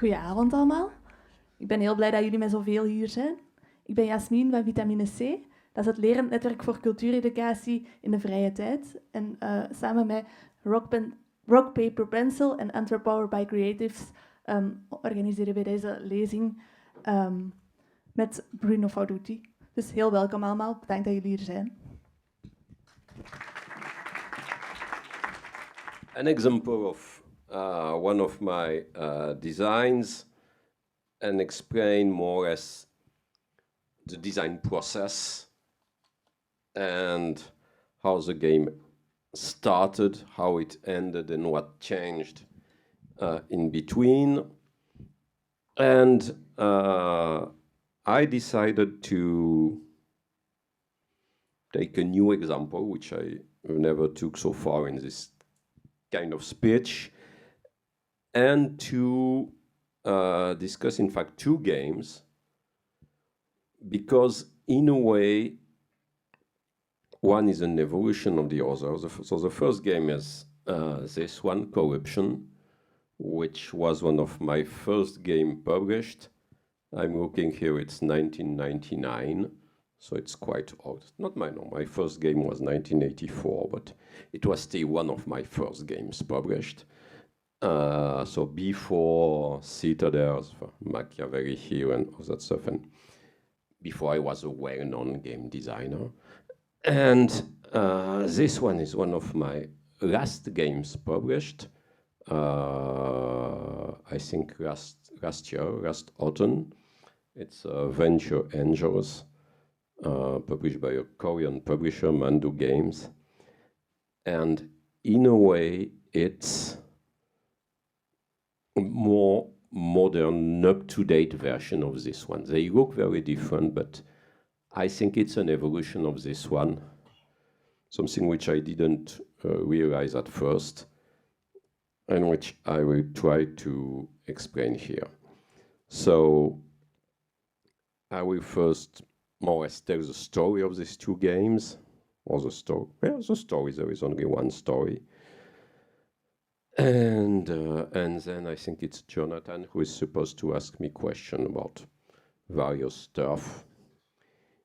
Goedenavond allemaal. Ik ben heel blij dat jullie met zoveel hier zijn. Ik ben Jasmin van Vitamine C. Dat is het lerend netwerk voor cultuureducatie in de vrije tijd. En samen met Rock Paper Pencil en Antwerp Power by Creatives organiseren we deze lezing met Bruno Fauduti. Dus heel welkom allemaal. Bedankt dat jullie hier zijn. An example of one of my designs and explain more or less the design process and how the game started, how it ended, and what changed in between. And I decided to take a new example, which I never took so far in this kind of speech, and to discuss, in fact, two games, because in a way, one is an evolution of the other. So the first game is this one, Corruption, which was one of my first game published. I'm looking here, it's 1999, so it's quite old. Not my first game was 1984, but it was still one of my first games published. So before Citadels, Machiavelli here and all that stuff, and before I was a well-known game designer. And this one is one of my last games published, I think last year, last autumn. It's Venture Angels, published by a Korean publisher, Mandu Games. And in a way, it's a more modern, up-to-date version of this one. They look very different, but I think it's an evolution of this one, something which I didn't realize at first, and which I will try to explain here. So I will first more or less tell the story of these two games, or the story. Well, the story, there is only one story. And then I think it's Jonathan who is supposed to ask me questions about various stuff,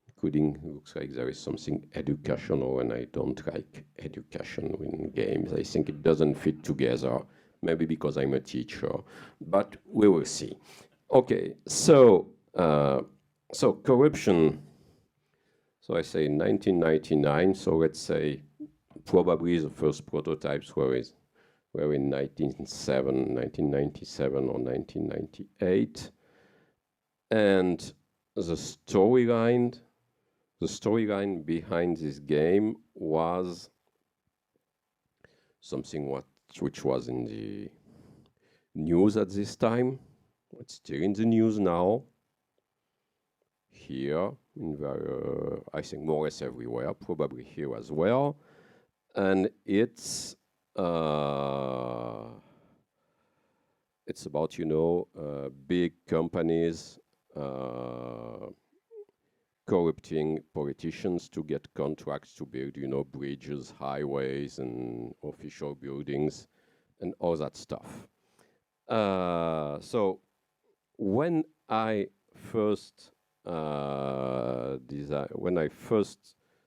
including, looks like there is something educational, and I don't like education in games. I think it doesn't fit together, maybe because I'm a teacher, but we will see. Okay, so Corruption, so I say 1999, so let's say probably the first prototypes were in 1997 or 1998. And the storyline behind this game was something which was in the news at this time. It's still in the news now. Here, I think more or less everywhere, probably here as well. And it's about, big companies corrupting politicians to get contracts to build, bridges, highways, and official buildings, and all that stuff. So when I first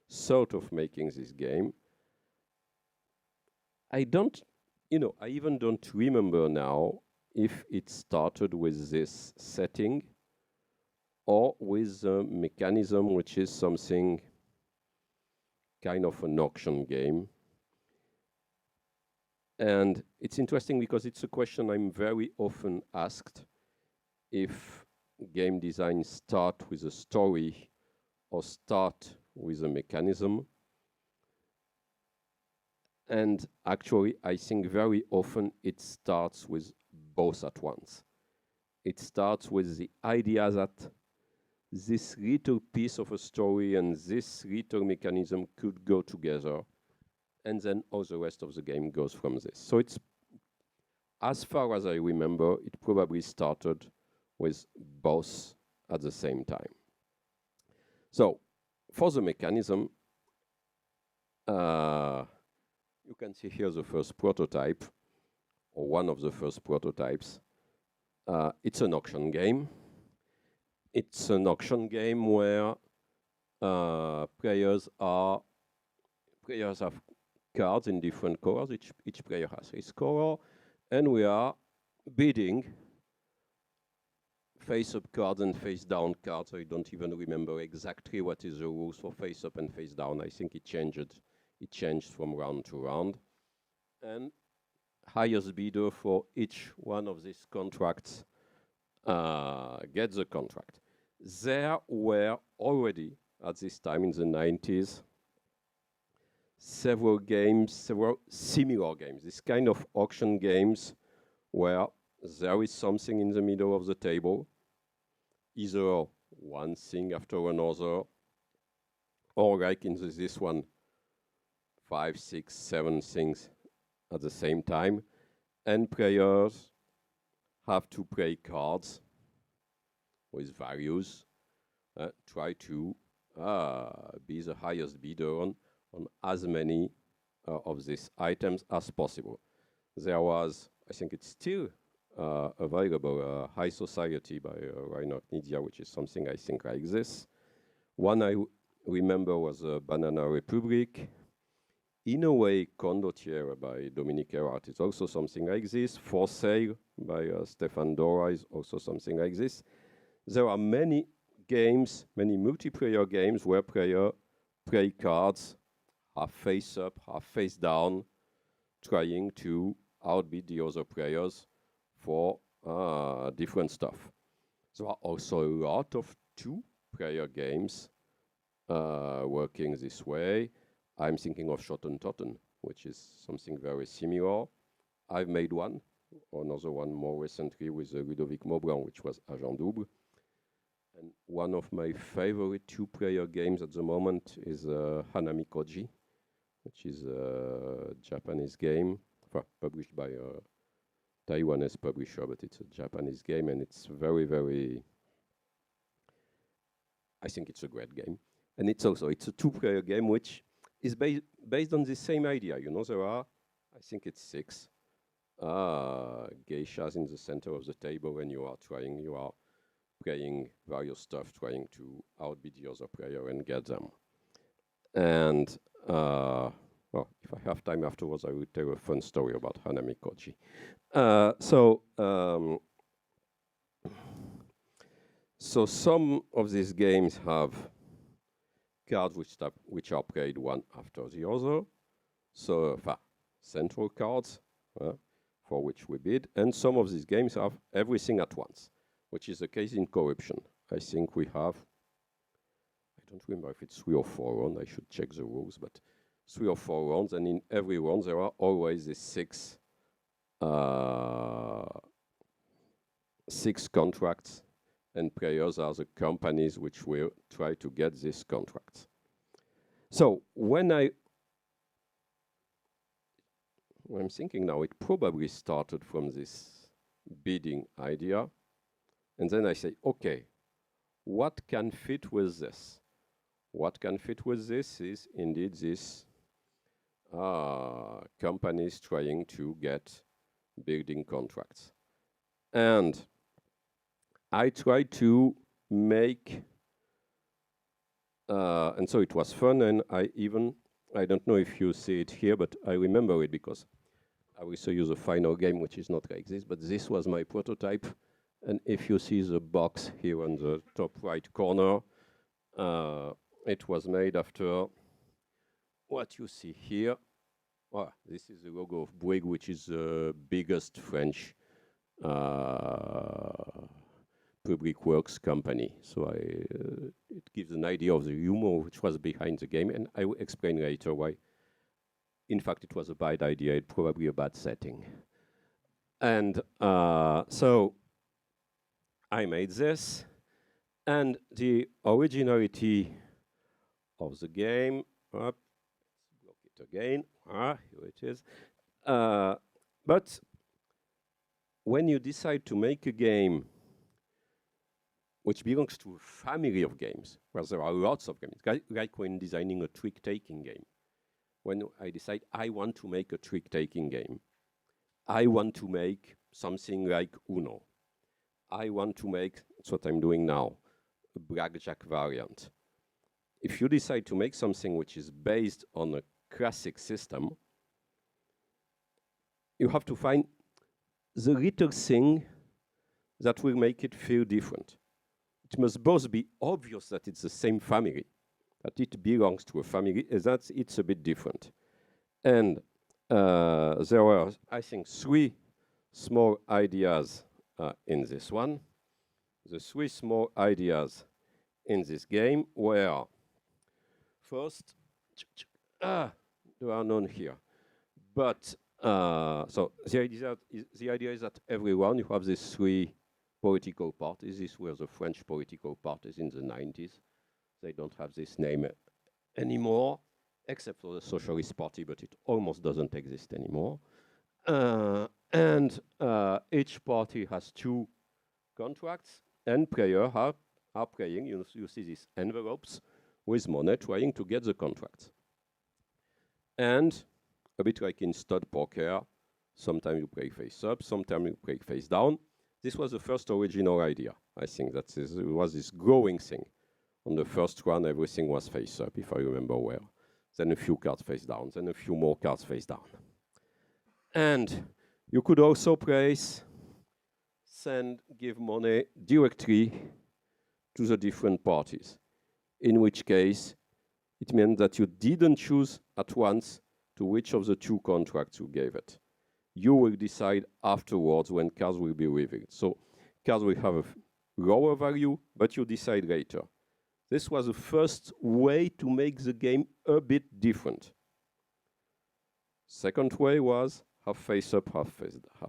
thought of making this game, I even don't remember now if it started with this setting or with a mechanism which is something kind of an auction game. And it's interesting because it's a question I'm very often asked, if game design start with a story or start with a mechanism. And actually, I think very often it starts with both at once. It starts with the idea that this little piece of a story and this little mechanism could go together, and then all the rest of the game goes from this. So it's, as far as I remember, it probably started with both at the same time. So for the mechanism, you can see here the first prototype, or one of the first prototypes. It's an auction game. It's an auction game where players have cards in different colors. Each player has his color, and we are bidding face-up cards and face-down cards. I don't even remember exactly what is the rules for face-up and face-down. I think it changed from round to round. And highest bidder for each one of these contracts gets the contract. There were already, at this time in the 90s, several similar games, this kind of auction games where there is something in the middle of the table, either one thing after another, or like in this one, 5, 6, 7 things at the same time, and players have to play cards with values, try to be the highest bidder on as many of these items as possible. There was, I think it's still available, High Society by Reinhard Nidia, which is something I think like this. One I remember was Banana Republic. In a way, Condottiere by Dominique Erhardt is also something like this. For Sale by Stefan Dora is also something like this. There are many games, many multiplayer games where players play cards, half face up, half face down, trying to outbid the other players for different stuff. There are also a lot of two-player games working this way. I'm thinking of Shot and Totten, which is something very similar. I've made one, another one more recently with Ludovic Maublanc, which was Agent Double. And one of my favorite two-player games at the moment is Hanami Koji, which is a Japanese game, published by a Taiwanese publisher, but it's a Japanese game, and it's very, very, I think it's a great game. And it's a two-player game which is based on the same idea. You know, there are, I think it's 6 geishas in the center of the table, and you are playing various stuff, trying to outbid the other player and get them. And well, if I have time afterwards, I will tell a fun story about Hanami Koji. So some of these games have cards which are played one after the other. So central cards for which we bid. And some of these games have everything at once, which is the case in Corruption. I think we have, I don't remember if it's 3 or 4 rounds, I should check the rules, but 3 or 4 rounds, and in every round there are always these 6 contracts, and players are the companies which will try to get these contracts. So when I'm thinking now, it probably started from this bidding idea, and then I say, okay, what can fit with this? What can fit with this is indeed this companies trying to get building contracts. And I tried to make, and so it was fun, and I don't know if you see it here, but I remember it because I will show you the final game, which is not like this, but this was my prototype. And if you see the box here on the top right corner, it was made after what you see here. Well, this is the logo of Bouygues, which is the biggest French public works company. So it gives an idea of the humor which was behind the game, and I will explain later why. In fact, it was a bad idea. It's probably a bad setting. And so I made this, and the originality of the game, let's block it again, here it is. But when you decide to make a game which belongs to a family of games, where there are lots of games, like when designing a trick-taking game. When I decide I want to make a trick-taking game, I want to make something like Uno. I want to make, that's what I'm doing now, a blackjack variant. If you decide to make something which is based on a classic system, you have to find the little thing that will make it feel different. It must both be obvious that it's the same family, that it belongs to a family, and that it's a bit different. And there were, I think, 3 small ideas in this one. The 3 small ideas in this game were, first, there are none here. But, so the idea is that everyone, you have these 3 political parties. These were the French political parties in the 90s. They don't have this name anymore, except for the Socialist Party, but it almost doesn't exist anymore. And each party has 2 contracts, and players are playing. You see these envelopes with money trying to get the contracts. And a bit like in stud poker, sometimes you play face up, sometimes you play face down. This was the first original idea. I think that it was this growing thing. On the first one, everything was face up, if I remember well. Then a few cards face down, then a few more cards face down. And you could also place, send, give money directly to the different parties, in which case it meant that you didn't choose at once to which of the 2 contracts you gave it. You will decide afterwards when cards will be revealed. So cards will have a lower value, but you decide later. This was the first way to make the game a bit different. Second way was half face up, half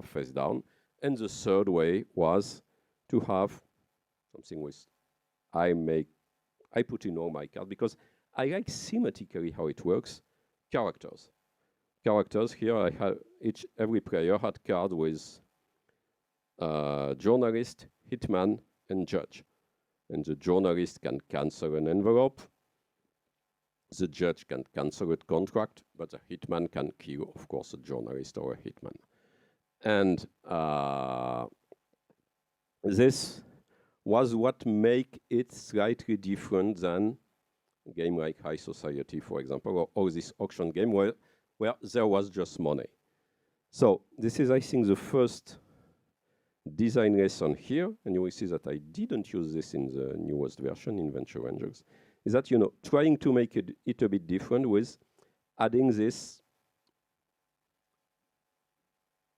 face down. And the third way was to have something with I put in all my cards because I like thematically how it works. Characters. Characters here, every player had card with journalist, hitman, and judge. And the journalist can cancel an envelope. The judge can cancel a contract, but the hitman can kill, of course, a journalist or a hitman. And this was what make it slightly different than a game like High Society, for example, or this auction game where there was just money. So this is, I think, the first design lesson here, and you will see that I didn't use this in the newest version in Venture Angels, is that, trying to make it a bit different with adding this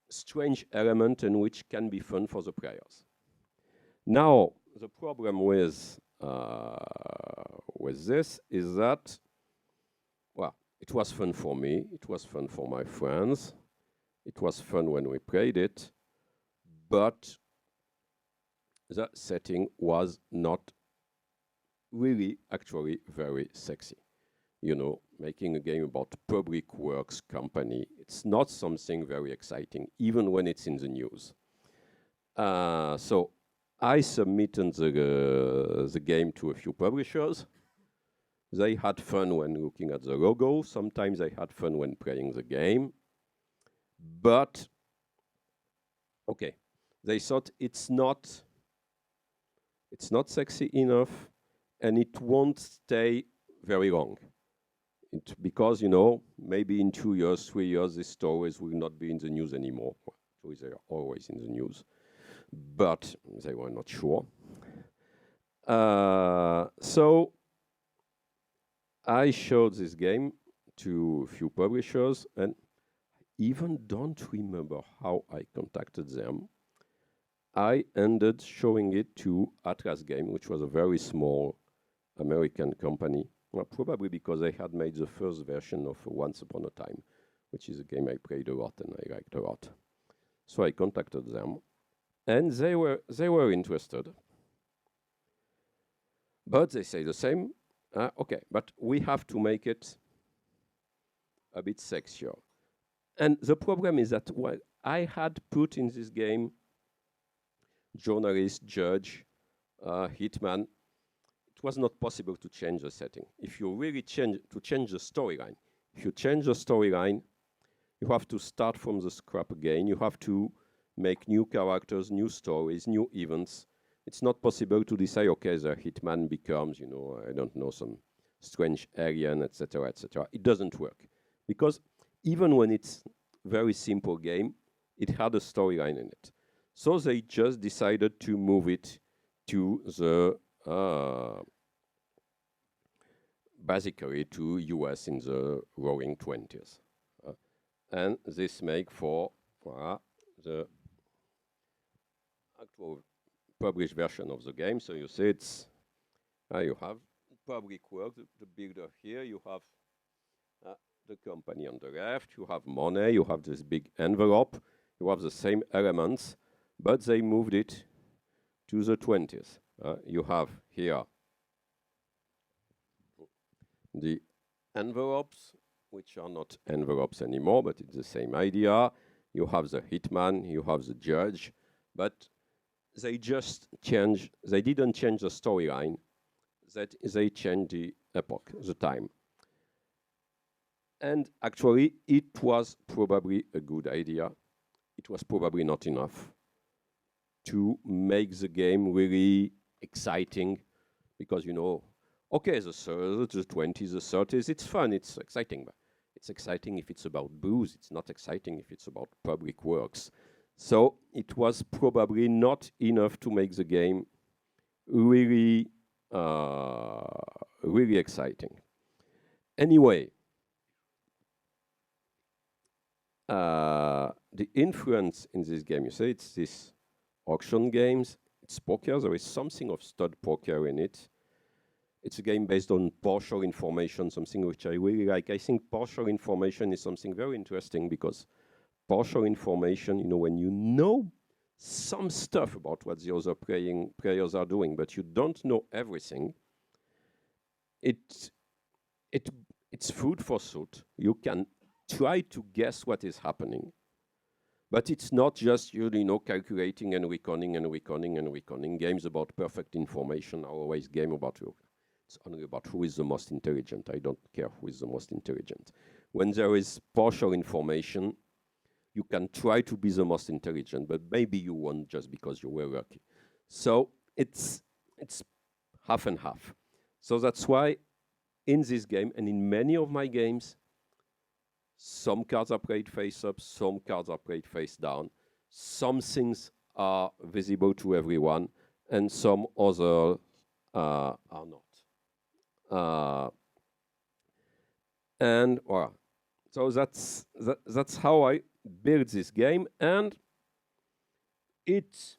strange element and which can be fun for the players. Now, the problem with this is that, well, it was fun for me, it was fun for my friends, it was fun when we played it, but the setting was not really actually very sexy. Making a game about public works company, it's not something very exciting, even when it's in the news. So I submitted the game to a few publishers. They had fun when looking at the logo. Sometimes they had fun when playing the game. But, okay, they thought it's not sexy enough and it won't stay very long. Because, maybe in 2 years, 3 years, these stories will not be in the news anymore. Well, actually, they are always in the news. But they were not sure. So I showed this game to a few publishers and even don't remember how I contacted them. I ended showing it to Atlas Game, which was a very small American company, well, probably because they had made the first version of Once Upon a Time, which is a game I played a lot and I liked a lot. So I contacted them, and they were interested. But they say the same, okay, but we have to make it a bit sexier. And the problem is that while I had put in this game journalist, judge, hitman, it was not possible to change the setting. If you really change the storyline, you have to start from the scrap again. You have to make new characters, new stories, new events. It's not possible to decide, okay, the hitman becomes, you know, I don't know, some strange alien, etc., etc. It doesn't work. Because even when it's very simple game, it had a storyline in it. So they just decided to move it to the basically to US in the roaring 20s. And this make for the actual published version of the game. So you see it's, you have public work, the builder here, you have the company on the left, you have money, you have this big envelope, you have the same elements, but they moved it to the 20s. You have here the envelopes, which are not envelopes anymore, but it's the same idea. You have the hitman, you have the judge, but they just change, they didn't change the storyline, that they changed the epoch, the time. And actually, it was probably a good idea. It was probably not enough to make the game really exciting, because, you know, okay, the 20s, the 30s, it's fun, it's exciting, but it's exciting if it's about booze, it's not exciting if it's about public works. So it was probably not enough to make the game really, really exciting. Anyway, the influence in this game, you say it's this auction games, it's poker, there is something of stud poker in it. It's a game based on partial information, something which I really like. I think partial information is something very interesting, because partial information, you know, when you know some stuff about what the other players are doing, but you don't know everything, it's food for thought. You can try to guess what is happening, but it's not just you know, calculating and reckoning and reckoning and reckoning. Games about perfect information are always game about you. It's only about who is the most intelligent. I don't care who is the most intelligent. When there is partial information, you can try to be the most intelligent, but maybe you won't just because you were lucky. So it's half and half. So that's why in this game and in many of my games, some cards are played face up, some cards are played face down. Some things are visible to everyone, and some other are not. And well, so that's how I built this game, and it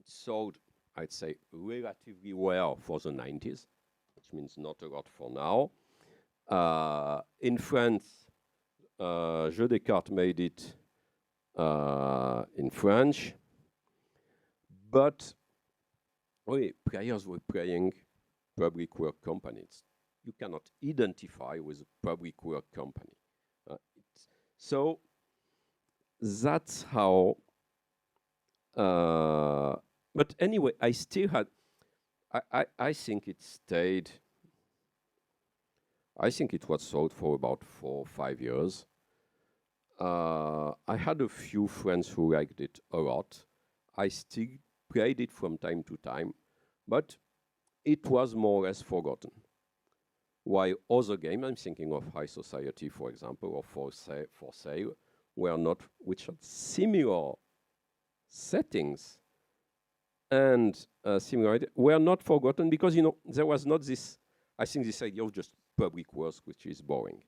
sold, I'd say, relatively well for the 90s, which means not a lot for now. In France, Jeux des Cartes made it in French, but players were playing public work companies. You cannot identify with a public work company. So that's how. But anyway, I still had. I think it stayed. I think it was sold for about 4 or 5 years. I had a few friends who liked it a lot. I still played it from time to time, but it was more or less forgotten. While other games, I'm thinking of High Society, for example, or For Sale, were not, which had similar settings and similar ideas, were not forgotten, because, you know, there was not this, I think, this idea of just public works, which is boring.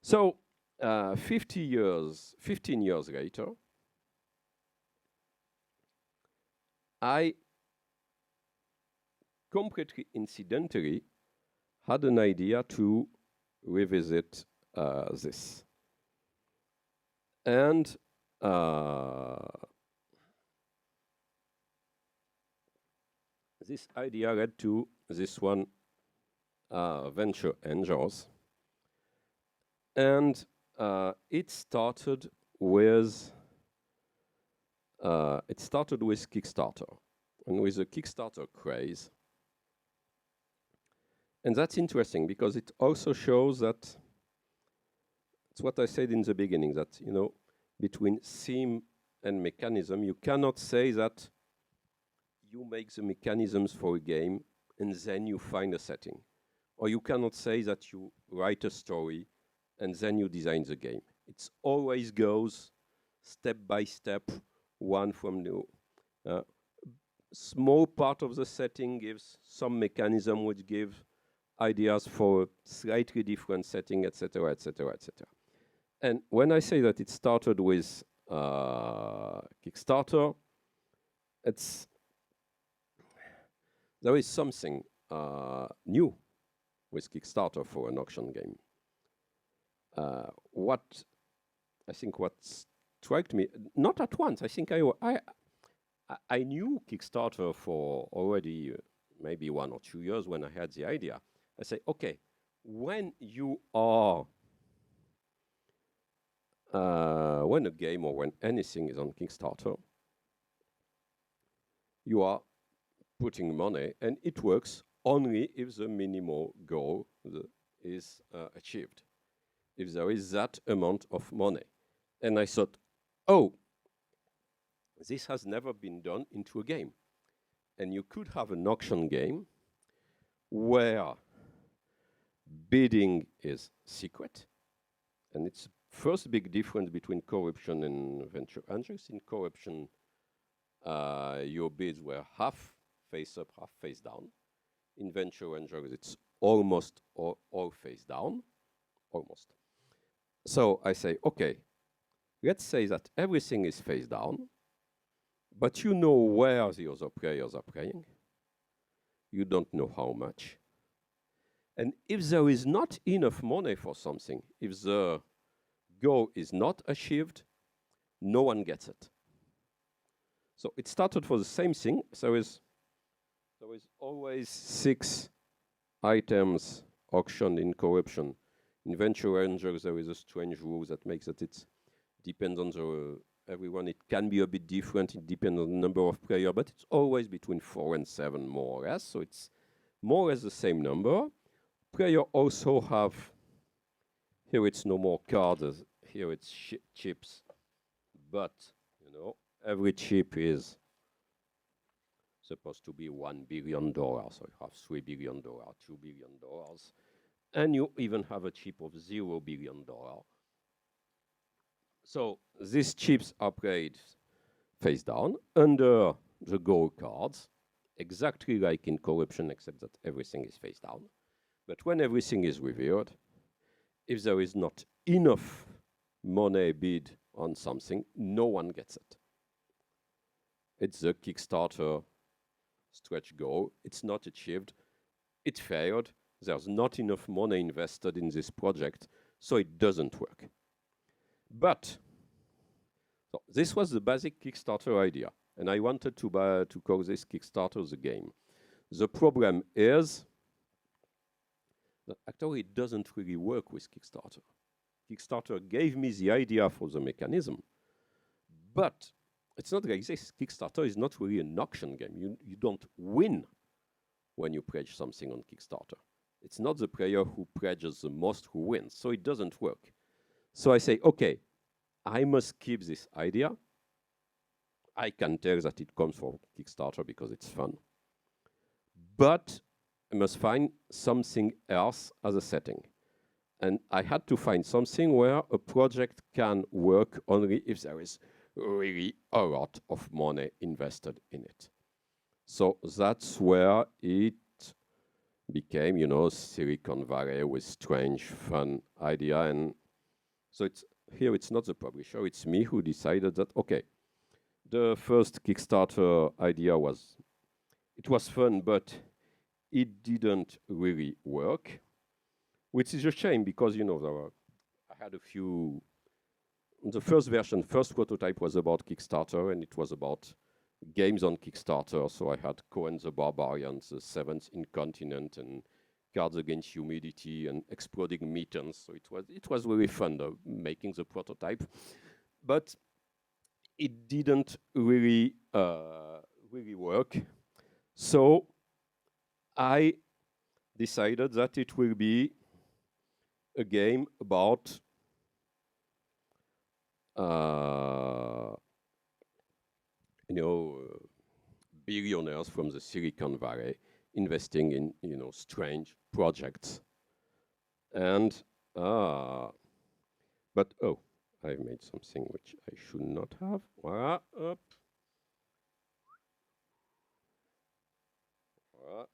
So 15 years later, I completely incidentally had an idea to revisit this. And this idea led to this one, Venture Angels. And it started with Kickstarter, and with the Kickstarter craze. And that's interesting, because it also shows that it's what I said in the beginning, that, you know, between theme and mechanism, you cannot say that you make the mechanisms for a game and then you find a setting. Or you cannot say that you write a story and then you design the game. It always goes step by step, one from the small part of the setting gives some mechanism which give ideas for a slightly different setting, etc., etc., etc. And when I say that it started with Kickstarter, there is something new with Kickstarter for an auction game. What struck me, not at once, I think I knew Kickstarter for already maybe 1 or 2 years when I had the idea. I say, okay, when you are, when a game or when anything is on Kickstarter, you are putting money and it works only if the minimal goal is achieved, if there is that amount of money. And I thought, oh, this has never been done into a game. And you could have an auction game where bidding is secret. And it's the first big difference between corruption and venture angels. In corruption, your bids were half face up, half face down. In venture angels, it's almost all face down, almost. So I say, okay, let's say that everything is face down, but you know where the other players are playing. You don't know how much. And if there is not enough money for something, if the goal is not achieved, no one gets it. So it started for the same thing. There is always 6 items auctioned in corruption. In venture angels, there is a strange rule that makes it depends on everyone. It can be a bit different. It depends on the number of players, but it's always between 4 and 7, more or less. So it's more or less the same number. Players also have, here it's no more cards, here it's chips, but every chip is supposed to be $1 billion. So you have $3 billion, $2 billion, and you even have a chip of $0 billion. So these chips are played face down under the goal cards, exactly like in corruption, except that everything is face down. But when everything is revealed, if there is not enough money bid on something, no one gets it. It's the Kickstarter stretch goal. It's not achieved. It failed. There's not enough money invested in this project, so it doesn't work. But so this was the basic Kickstarter idea, and I wanted to call this Kickstarter the game. The problem is that actually it doesn't really work with Kickstarter. Kickstarter gave me the idea for the mechanism, but it's not like this. Kickstarter is not really an auction game. You don't win when you pledge something on Kickstarter. It's not the player who pledges the most who wins, so it doesn't work. So I say, okay, I must keep this idea. I can tell that it comes from Kickstarter because it's fun. But I must find something else as a setting. And I had to find something where a project can work only if there is really a lot of money invested in it. So that's where it became, Silicon Valley with strange, fun idea. And so it's not the publisher, it's me who decided that, okay, the first Kickstarter idea was fun, but it didn't really work, which is a shame because, I had a few. The first prototype was about Kickstarter, and it was about games on Kickstarter. So I had Cohen the Barbarian, the Seventh Incontinent, and Cards Against Humidity, and Exploding Mittens. So it was really fun making the prototype, but it didn't really work. So I decided that it will be a game about billionaires from the Silicon Valley investing in, strange projects. And, but, oh, I made something which I should not have. Voilà, up. Voilà.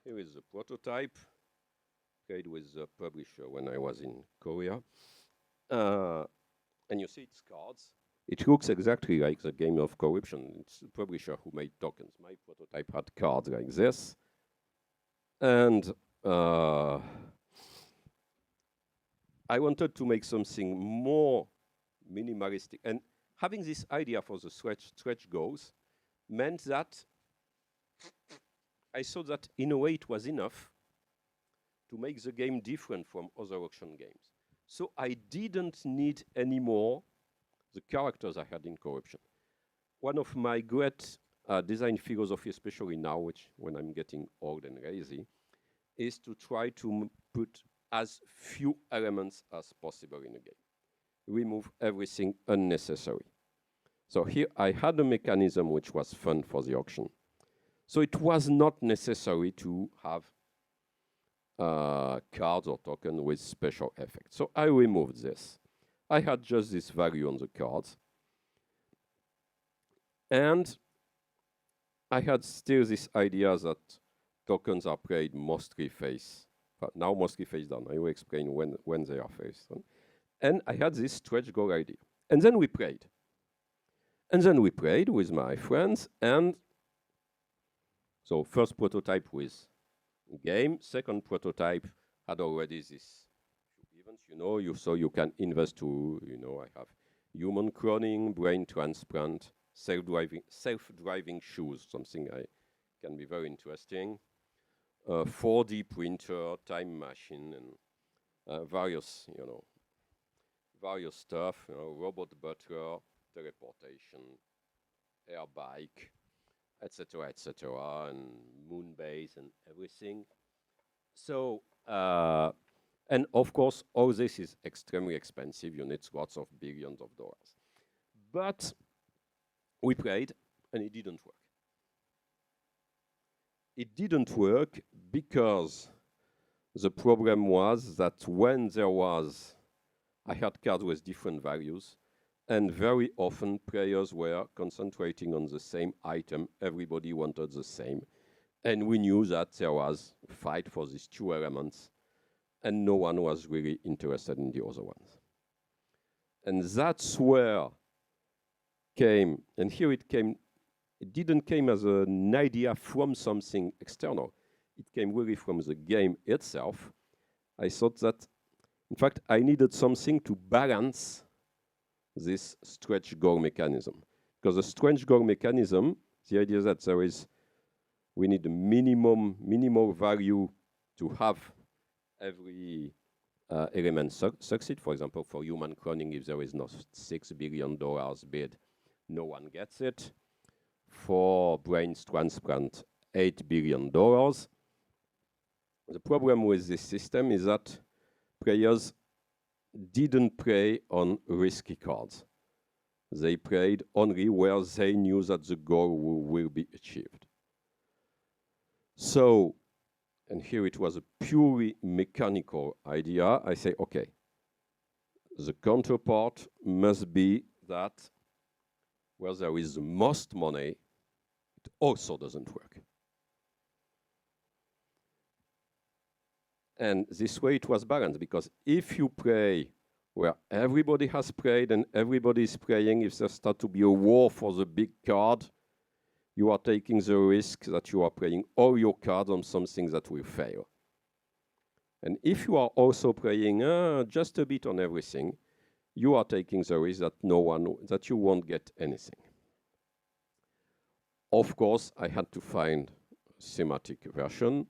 Here is the prototype. Played with the publisher when I was in Korea. And you see it's cards. It looks exactly like the game of corruption. It's the publisher who made tokens. My prototype had cards like this. And I wanted to make something more minimalistic. And having this idea for the stretch goals meant that I thought that in a way it was enough to make the game different from other auction games. So I didn't need anymore the characters I had in corruption. One of my great design philosophy, especially now, when I'm getting old and lazy, is to try to put as few elements as possible in a game. Remove everything unnecessary. So here I had a mechanism which was fun for the auction. So it was not necessary to have cards or tokens with special effects. So I removed this. I had just this value on the cards. And I had still this idea that tokens are played mostly face. But now mostly face down. I will explain when they are face down. And I had this stretch goal idea. And then we played. And then we played with my friends. And so first prototype with game. Second prototype had already this events, so you can invest to, I have human cloning, brain transplant, self-driving shoes, something I can be very interesting. 4D printer, time machine, and various stuff, robot butler, teleportation, air bike, etc., and moon base and everything. So, and of course, all this is extremely expensive. You need lots of billions of dollars. But we played, and it didn't work. It didn't work because the problem was that when I had cards with different values, and very often players were concentrating on the same item. Everybody wanted the same. And we knew that there was a fight for these two elements, and no one was really interested in the other ones. And that's where came, and here it didn't came as an idea from something external. It came really from the game itself. I thought that, in fact, I needed something to balance this stretch goal mechanism. Because the stretch goal mechanism, the idea that we need a minimal value to have every element succeed. For example, for human cloning, if there is no $6 billion bid, no one gets it. For brain transplant, $8 billion. The problem with this system is that players didn't play on risky cards. They played only where they knew that the goal will be achieved. So, and here it was a purely mechanical idea. I say, okay, the counterpart must be that where there is the most money, it also doesn't work. And this way it was balanced, because if you play where everybody has played and everybody is playing, if there starts to be a war for the big card, you are taking the risk that you are playing all your cards on something that will fail. And if you are also playing just a bit on everything, you are taking the risk that you won't get anything. Of course, I had to find a thematic version.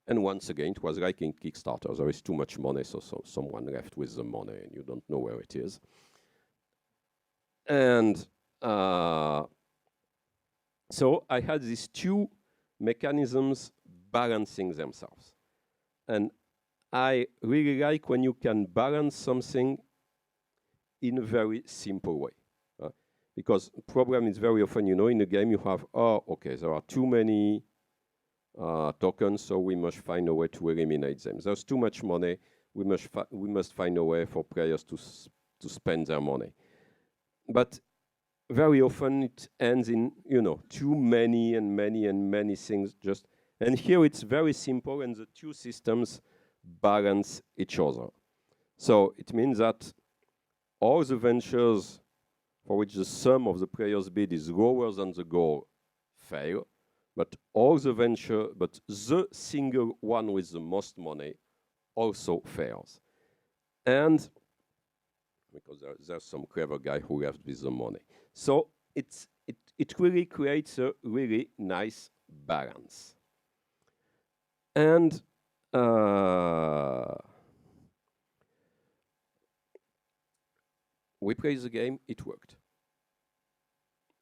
And once again, it was like in Kickstarter. There is too much money, so someone left with the money, and you don't know where it is. And so I had these two mechanisms balancing themselves. And I really like when you can balance something in a very simple way. Because problem is very often, in a game you have, there are too many tokens, so we must find a way to eliminate them. There's too much money, we must find a way for players to spend their money. But very often it ends in, too many and many things just. And here it's very simple, and the two systems balance each other. So it means that all the ventures for which the sum of the players' bid is lower than the goal fail, but the single one with the most money also fails. And because there's some clever guy who left with the money. So it really creates a really nice balance. And we played the game, it worked.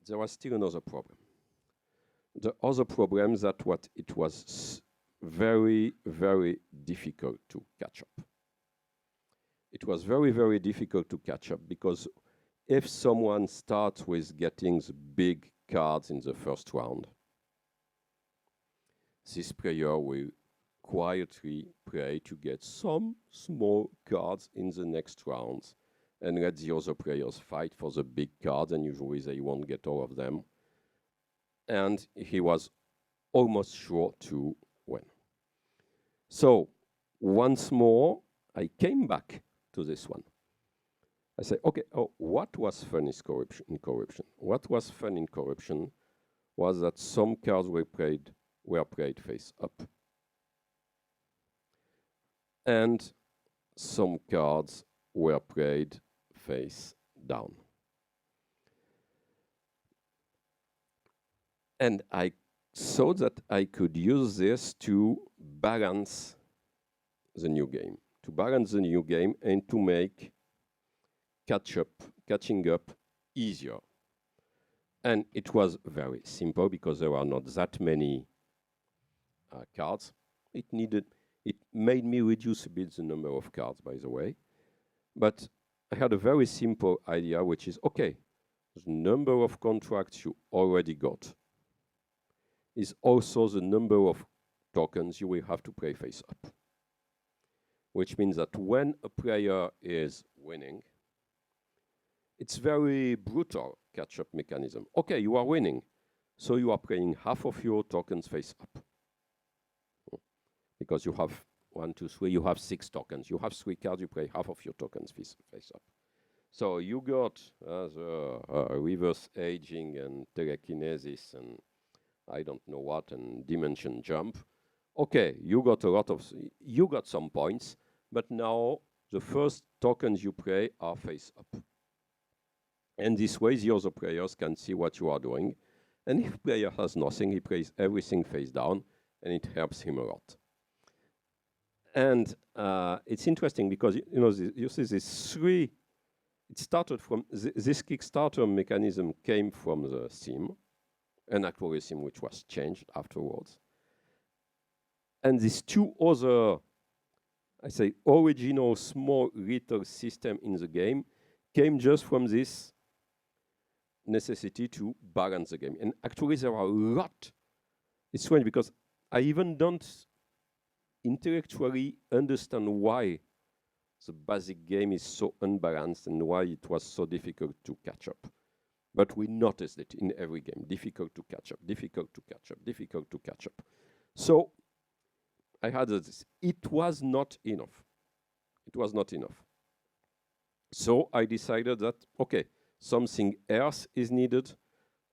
There was still another problem. The other problem is that it was very, very difficult to catch up. It was very, very difficult to catch up because if someone starts with getting the big cards in the first round, this player will quietly play to get some small cards in the next rounds and let the other players fight for the big cards, and usually they won't get all of them. And he was almost sure to win. So once more, I came back to this one. I say, okay, what was fun in corruption? What was fun in corruption was that some cards were played face up, and some cards were played face down. And I thought that I could use this to balance the new game, and to make catching up easier. And it was very simple because there are not that many cards. It made me reduce a bit the number of cards, by the way. But I had a very simple idea, which is, okay, the number of contracts you already got is also the number of tokens you will have to play face up. Which means that when a player is winning, it's very brutal catch-up mechanism. Okay, you are winning, so you are playing half of your tokens face up. Because you have 1, 2, 3, you have 6 tokens. You have 3 cards, you play half of your tokens face up. So you got the reverse aging and telekinesis and I don't know what, and dimension jump. Okay, you got some points, but now the first tokens you play are face up. And this way the other players can see what you are doing. And if player has nothing, he plays everything face down, and it helps him a lot. And it's interesting because, you see these 3, it started from, this Kickstarter mechanism came from the theme, an actual theme which was changed afterwards. And these 2 other, original small little system in the game came just from this necessity to balance the game. And actually there are a lot. It's strange because I even don't intellectually understand why the basic game is so unbalanced and why it was so difficult to catch up. But we noticed it in every game. Difficult to catch up, difficult to catch up, difficult to catch up. So I had this. It was not enough. It was not enough. So I decided that, okay, something else is needed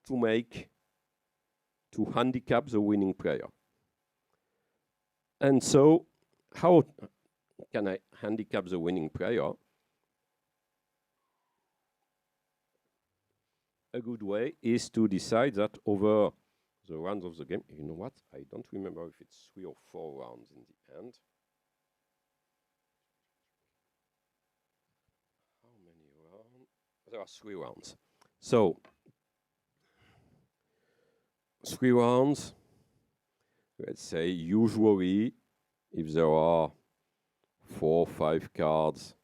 to handicap the winning player. And so how can I handicap the winning player? A good way is to decide that over the rounds of the game, you know what? I don't remember if it's 3 or 4 rounds in the end. How many rounds? There are 3 rounds. So 3 rounds, let's say usually if there are 4 or 5 cards,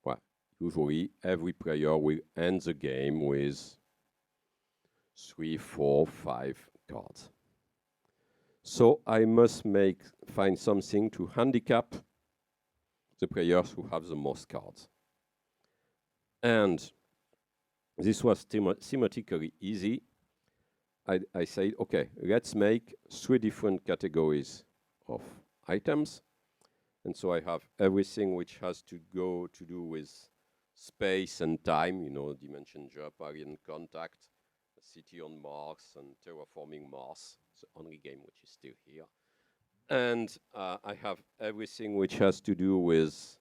well, usually every player will end the game with 3, 4, 5 cards. So I must find something to handicap the players who have the most cards. And this was thematically easy. I said, okay, let's make 3 different categories of items. And so I have everything which has to do with space and time, you know, Dimension Jump, Alien Contact, a City on Mars, and Terraforming Mars. It's the only game which is still here. And I have everything which has to do with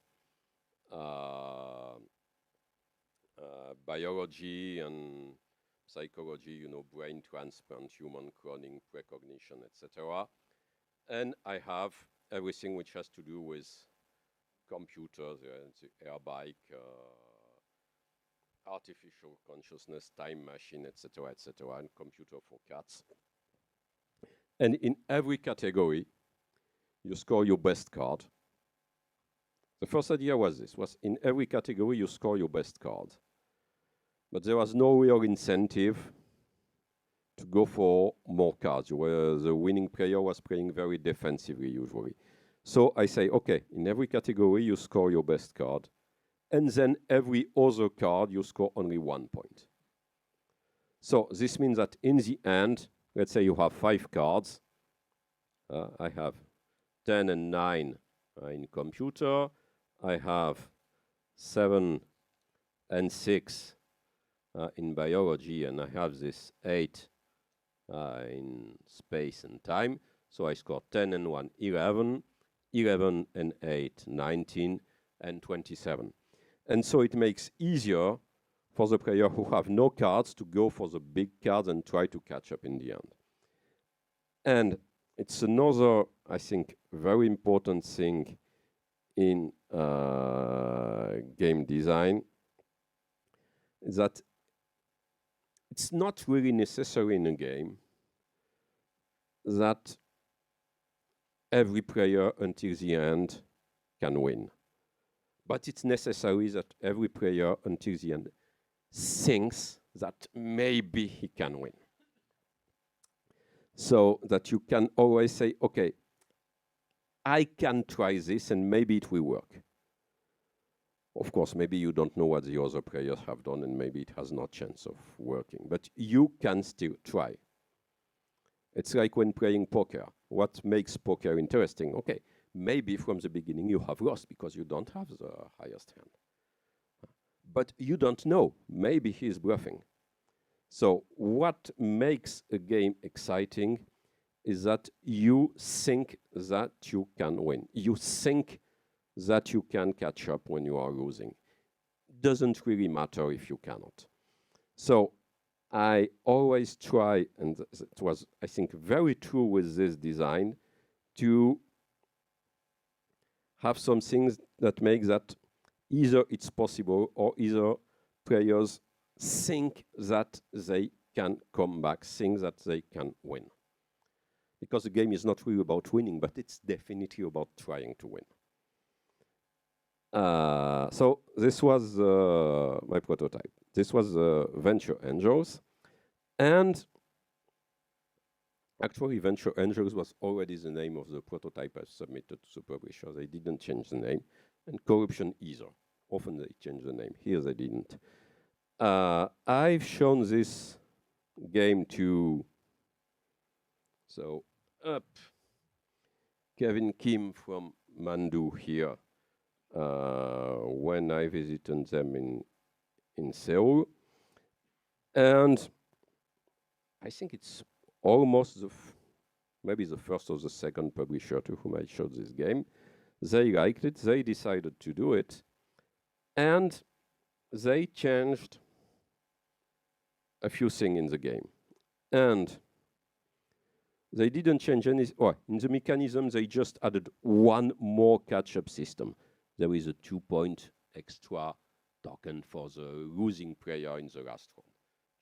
biology and psychology, you know, brain transplant, human cloning, precognition, etc. And I have everything which has to do with computers, the air bike, artificial consciousness, time machine, etc., and computer for cats. And in every category, you score your best card. The first idea was in every category you score your best card. But there was no real incentive to go for more cards, where the winning player was playing very defensively usually. So I say, okay, in every category you score your best card, and then every other card you score only 1 point. So this means that in the end, let's say you have 5 cards. I have 10 and 9 in computer. I have 7 and 6 in biology, and I have this 8 in space and time. So I score 10 and 1, 11, 11 and 8, 19, and 27. And so it makes easier for the player who have no cards to go for the big cards and try to catch up in the end. And it's another, I think, very important thing in game design, is that it's not really necessary in a game that every player until the end can win. But it's necessary that every player until the end thinks that maybe he can win. So that you can always say, okay, I can try this and maybe it will work. Of course, maybe you don't know what the other players have done and maybe it has no chance of working, but you can still try. It's like when playing poker. What makes poker interesting? Okay, maybe from the beginning you have lost because you don't have the highest hand. But you don't know. Maybe he's bluffing. So what makes a game exciting is that you think that you can win. You think that you can catch up when you are losing. Doesn't really matter if you cannot. So I always try, and it was, I think, very true with this design, to have some things that make that either it's possible or either players think that they can come back, think that they can win. Because the game is not really about winning, but it's definitely about trying to win. So this was my prototype. This was Venture Angels. And actually, Venture Angels was already the name of the prototype I submitted to the publisher. They didn't change the name. And Corruption either. Often they change the name. Here they didn't. I've shown this game to Kevin Kim from Mandu here when I visited them in Seoul. And I think it's almost maybe the first or the second publisher to whom I showed this game. They liked it, they decided to do it, and they changed a few things in the game. And they didn't change any, in the mechanism, they just added one more catch-up system. There is a 2-point extra token for the losing player in the last round,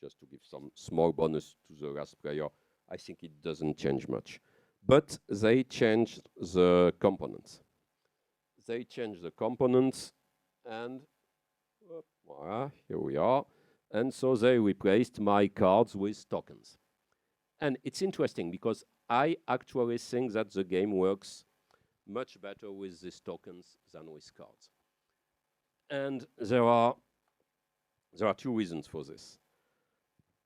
just to give some small bonus to the last player. I think it doesn't change much. But they changed the components. They changed the components, and here we are. And so they replaced my cards with tokens. And it's interesting because I actually think that the game works much better with these tokens than with cards. And there are two reasons for this.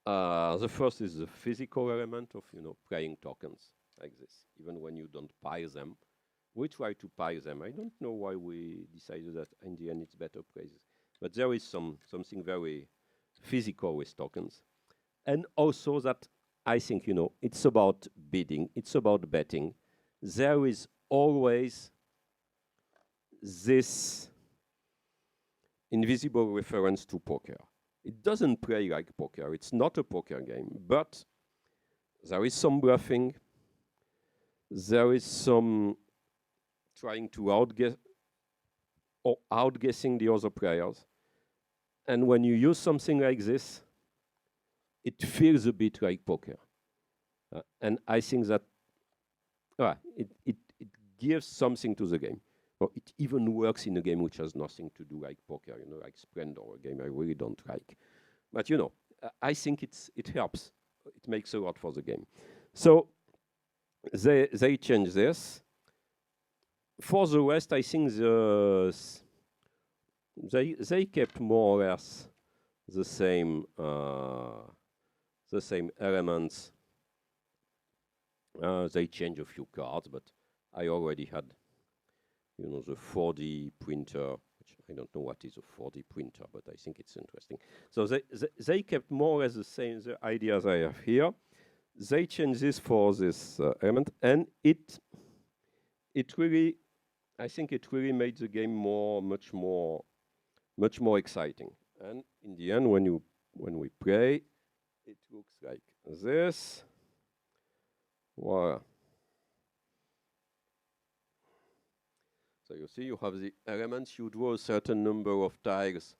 The first is the physical element of playing tokens like this, even when you don't pile them. We try to pile them. I don't know why we decided that in the end it's better places, but there is something very physical with tokens, and also that I think it's about bidding, it's about betting. There is always this invisible reference to poker. It doesn't play like poker. It's not a poker game, but there is some bluffing. There is some trying to outguess or outguessing the other players. And when you use something like this, it feels a bit like poker. And I think that it gives something to the game. Well, it even works in a game which has nothing to do like poker, like Splendor, a game I really don't like. But I think it helps. It makes a lot for the game. So they change this. For the rest, I think they kept more or less the same elements. They change a few cards, but I already had the 4D printer, which I don't know what is a 4D printer, but I think it's interesting. So they kept more or less the same the ideas I have here. They changed this for this element, and it really, I think it really made the game much more exciting. And in the end, when we play, it looks like this. Voilà. So you see, you have the elements. You draw a certain number of tiles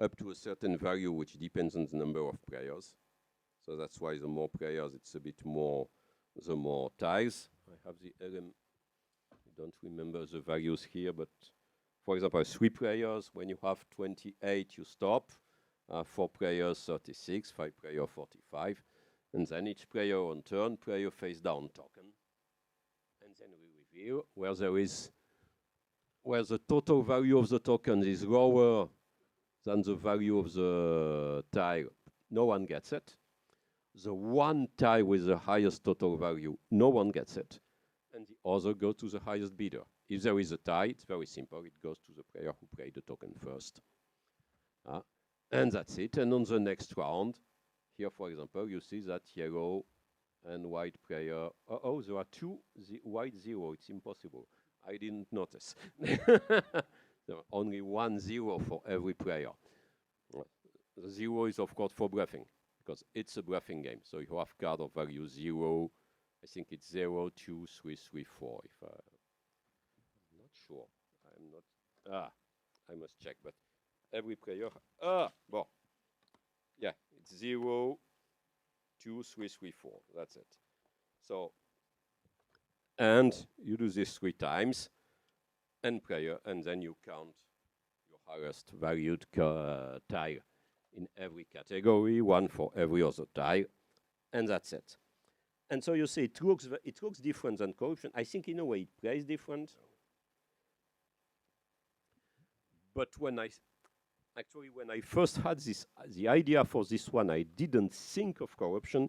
up to a certain value, which depends on the number of players. So that's why the more players, it's a bit more, the more tiles. I have the element. I don't remember the values here, but for example, 3 players, when you have 28, you stop. 4 players, 36, 5 players, 45. And then each player on turn, play a face down token. And then we reveal where the total value of the token is lower than the value of the tile. No one gets it. The one tile with the highest total value, no one gets it. And the other goes to the highest bidder. If there is a tie, it's very simple. It goes to the player who played the token first. And that's it. And on the next round, here, for example, you see that yellow and white player. Oh, there are 2 white 0. It's impossible. I didn't notice. There are only 1 0 for every player. The 0 is, of course, for bluffing, because it's a bluffing game. So you have card of value 0. I think it's 0, 2, 3, 3, 4. I'm not sure. I'm not. I must check. But every player. Well. Yeah, it's 0, 2, 3, 3, 4. That's it. So, and you do this 3 times, and then you count your highest valued tile in every category, 1 for every other tile, and that's it. And so you see, it looks different than corruption. I think in a way it plays different. But when I first had the idea for this one, I didn't think of corruption,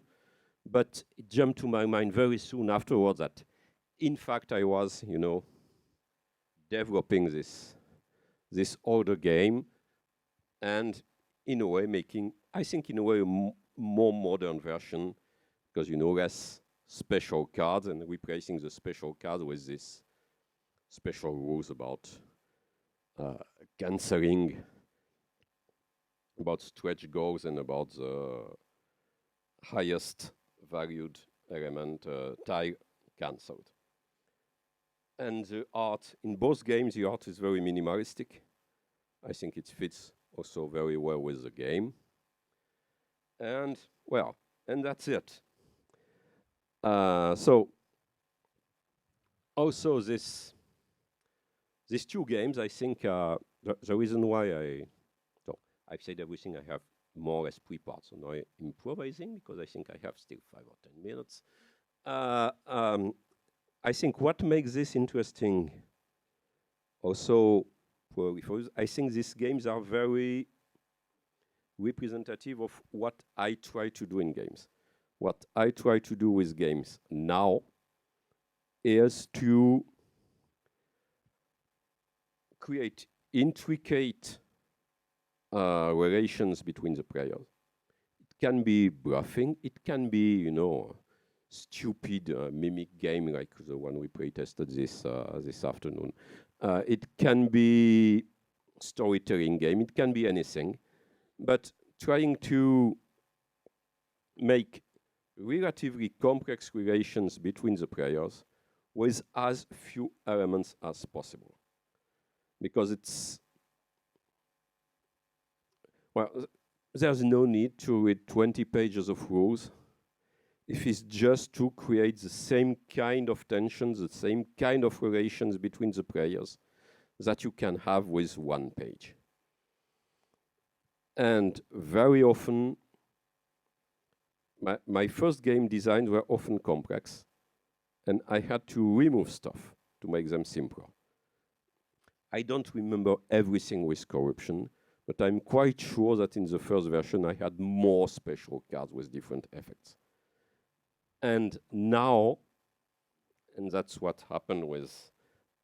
but it jumped to my mind very soon afterwards that, in fact, I was, developing this older game, and in a way making, I think, in a way, a more modern version, because less special cards and replacing the special cards with this special rules about canceling, about stretch goals, and about the highest valued element tile cancelled. And the art, in both games, the art is very minimalistic. I think it fits also very well with the game. And, well, and that's it. So, also these 2 games, I think, the reason why I've said everything I have more or less prepared. So now I'm improvising because I think I have still 5 or 10 minutes. I think what makes this interesting also, I think these games are very representative of what I try to do in games. What I try to do with games now is to create intricate relations between the players. It can be bluffing. It can be, stupid mimic game like the one we playtested this afternoon. It can be storytelling game. It can be anything. But trying to make relatively complex relations between the players with as few elements as possible. Because there's no need to read 20 pages of rules if it's just to create the same kind of tensions, the same kind of relations between the players that you can have with one page. And very often, my first game designs were often complex, and I had to remove stuff to make them simpler. I don't remember everything with corruption, but I'm quite sure that in the first version I had more special cards with different effects. And now, and that's what happened with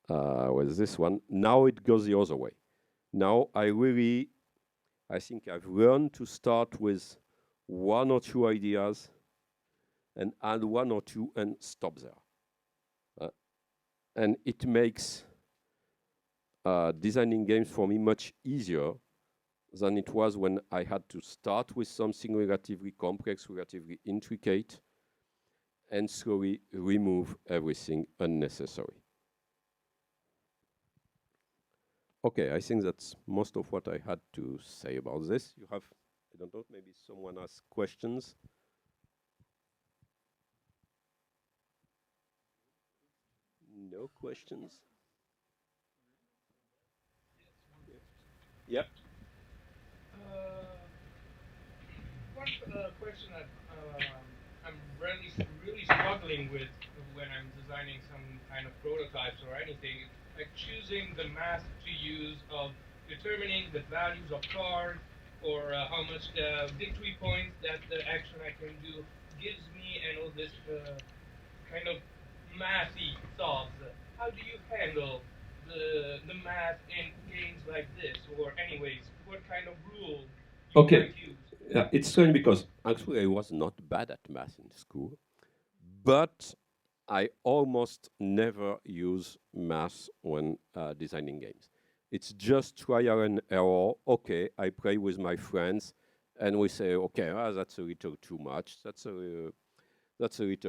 this one, now it goes the other way. Now I think I've learned to start with one or two ideas and add one or two and stop there. And it makes designing games for me much easier than it was when I had to start with something relatively complex, relatively intricate, and slowly remove everything unnecessary. Okay, I think that's most of what I had to say about this. You have, I don't know, maybe someone has questions? No questions? Yep. One question that I'm really struggling with when I'm designing some kind of prototypes or anything, like choosing the math to use of determining the values of cards or how much victory points that the action I can do gives me, and all this kind of mathy thoughts. How do you handle the math in games like this, or anyways, what kind of rule you Okay. might use? It's strange because actually I was not bad at math in school, but I almost never use math when designing games. It's just trial and error. Okay, I play with my friends, and we say, okay, that's a little too much. That's a little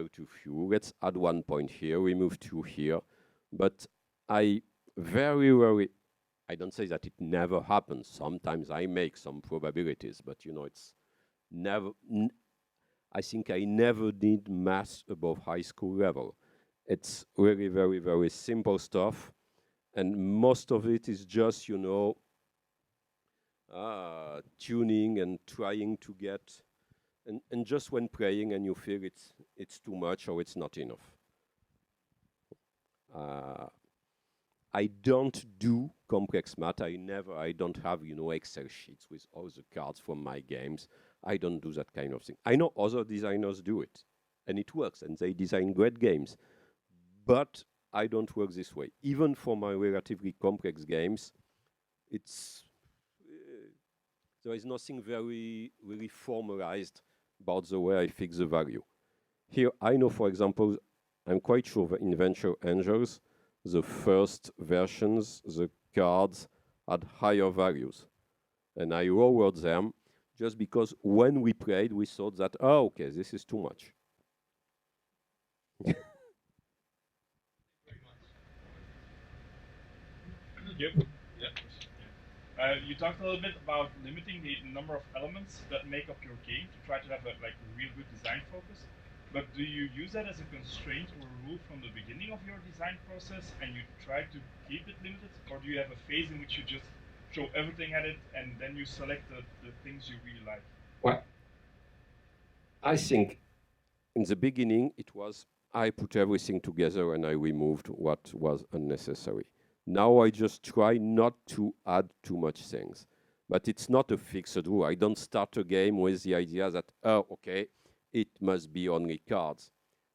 too few. Let's add 1 point here, remove 2 here. But I very rarely, I don't say that it never happens. Sometimes I make some probabilities, but it's never, I think I never did math above high school level. It's really very, very simple stuff. And most of it is just, tuning and trying to get, and just when playing and you feel it's too much or it's not enough. I don't do complex math. I don't have, Excel sheets with all the cards from my games. I don't do that kind of thing. I know other designers do it, and it works, and they design great games. But I don't work this way. Even for my relatively complex games, it's there is nothing very really formalized about the way I fix the value. Here, I know, for example, I'm quite sure that in Venture Angels, the first versions, the cards had higher values. And I lowered them just because when we played, we thought that, oh, okay, this is too much. Yep. Yeah. You talked a little bit about limiting the number of elements that make up your game to try to have a real good design focus. But do you use that as a constraint or a rule from the beginning of your design process, and you try to keep it limited, or do you have a phase in which you just show everything at it, and then you select the things you really like? Well, I think in the beginning it was I put everything together and I removed what was unnecessary. Now I just try not to add too much things. But it's not a fixed rule. I don't start a game with the idea that, oh, okay, it must be only cards.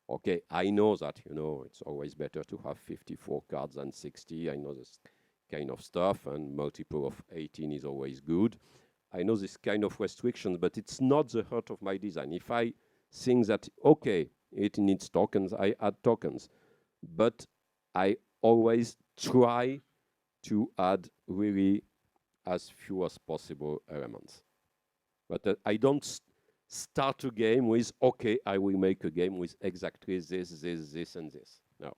Okay, I know that, it's always better to have 54 cards than 60. I know this kind of stuff, and multiple of 18 is always good. I know this kind of restrictions, but it's not the heart of my design. If I think that, okay, it needs tokens, I add tokens. But I always try to add really as few as possible elements. But I don't start a game with, okay, I will make a game with exactly this, and this. No.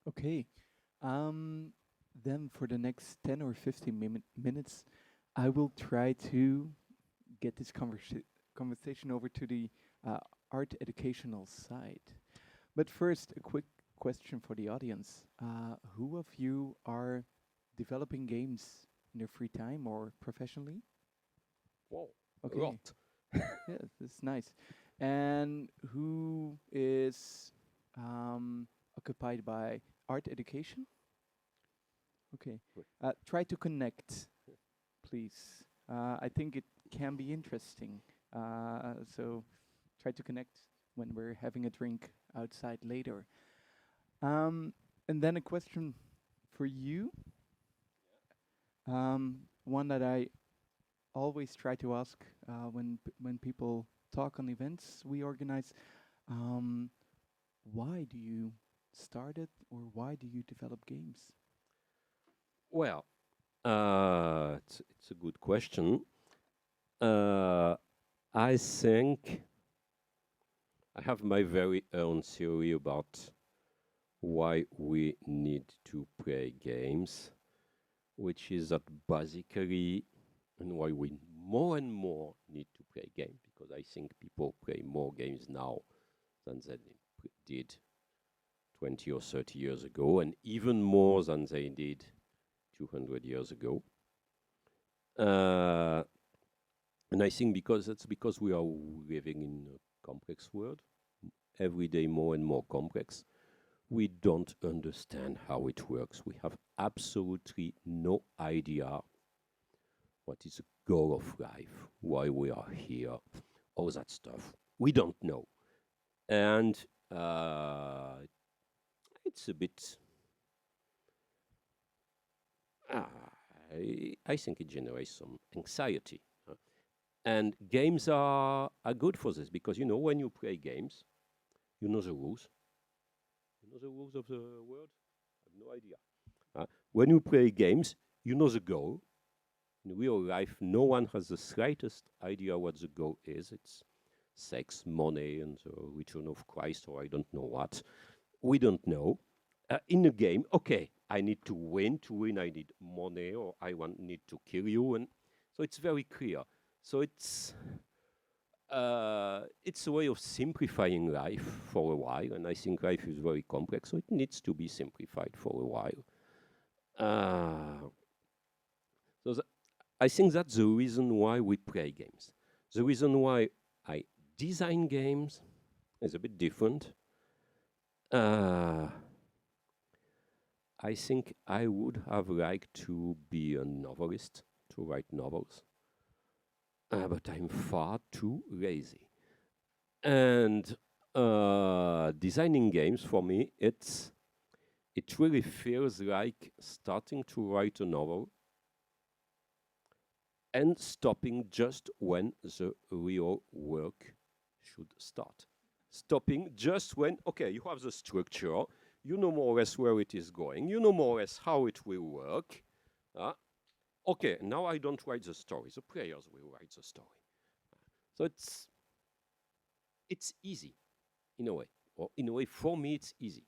Okay. Then for the next 10 or 15 minutes, I will try to get this conversation over to the uh, art educational side. But first, a quick question for the audience. Who of you are developing games in their free time or professionally? Whoa, Okay. a lot. Yeah, that's nice. And who is occupied by art education? Okay. Try to connect, please. I think it can be interesting. So try to connect when we're having a drink outside later. And then a question for you. One that I always try to ask when people talk on events we organize. Um, why do you start it, or why do you develop games? Well, it's a good question. Uh, I think I have my very own theory about why we need to play games, which is that basically, and why we more and more need to play games, because I think people play more games now than they did 20 or 30 years ago, and even more than they did 200 years ago. Uh, and I think because we are living in a complex world, every day more and more complex, we don't understand how it works. We have absolutely no idea what is the goal of life, why we are here, all that stuff. We don't know. And it's a bit, I think it generates some anxiety. And games are good for this because, when you play games, you know the rules. You know the rules of the world? I have no idea. When you play games, you know the goal. In real life, no one has the slightest idea what the goal is. It's sex, money, and the return of Christ, or I don't know what. We don't know. In a game, okay, I need to win. To win, I need money, or need to kill you, and so it's very clear. So it's a way of simplifying life for a while, and I think life is very complex, so it needs to be simplified for a while. So I think that's the reason why we play games. The reason why I design games is a bit different. I think I would have liked to be a novelist, to write novels, but I'm far too lazy. And designing games for me, it really feels like starting to write a novel and stopping just when the real work should start. Stopping just when, okay, you have the structure, you know more or less where it is going, you know more or less how it will work. Okay, now I don't write the story, the players will write the story. So it's easy in a way, or in a way for me it's easy.